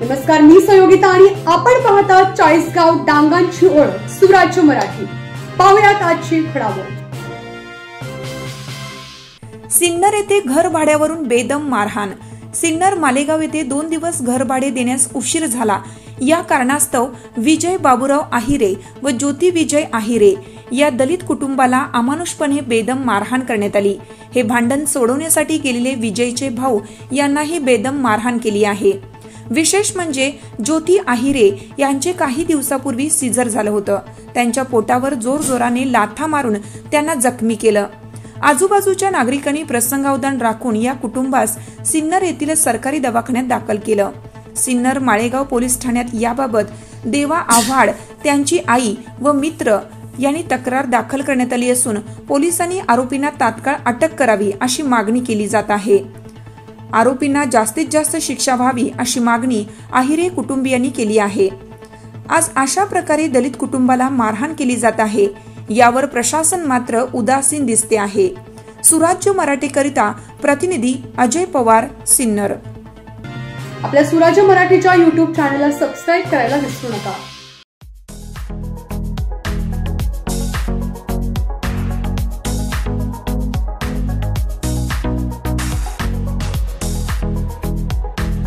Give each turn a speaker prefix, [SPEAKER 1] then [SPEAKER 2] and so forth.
[SPEAKER 1] नमस्कार, मी संयोगिता आणि आपण पाहता चाळीसगाव डांगांची ओळख सुराज्य मराठी। पाहुयात आजची घडामोड।
[SPEAKER 2] सिन्नर येथे घर भाड्यावरून बेदम मारहाण। सिन्नर मालेगाव येथे 2 दिवस घर भाडे देण्यास उशीर झाला। या कारणास्तव विजय बाबूराव आहिरे व ज्योती विजय आहिरे या दलित कुटुंबाला अमानुषपणे बेदम मारहाण करण्यात आली। हे भांडण सोडवण्यासाठी गेलेले विजयचे भाऊ यांनाही बेदम मारहाण केली आहे। विशेष म्हणजे ज्योती आहिरे यांचे काही दिवसापूर्वी सीझर झालं होतं। त्यांच्या पोटावर जोरजोराने लाथा मारून त्यांना जखमी केलं। आजूबाजूच्या नागरिकांनी प्रसंगावधान राखून या कुटुंबास सिन्नर येथील सरकारी दवाखान्यात दाखल केलं। सिन्नर माळेगाव पोलीस ठाण्यात याबाबत देवा आव्हाड, त्यांची आई व मित्र यांनी तक्रार दाखल करण्यात आली असून पोलिसांनी आरोपींना तात्काळ अटक करावी अशी मागणी केली जात आहे। आरोपींना जास्तीत जास्त शिक्षा व्हावी अशी मागणी आहिरे कुटुंबियांनी केली आहे। आज अशा प्रकारे दलित कुटुंबाला मारहाण केली जात आहे, यावर प्रशासन मात्र उदासीन दिसते आहे। सुराज्य मराठीकरिता प्रतिनिधी अजय पवार, सिन्नर।
[SPEAKER 1] आपल्या सुराज्य मराठीच्या YouTube चॅनलला सबस्क्राइब करायला विसरू नका।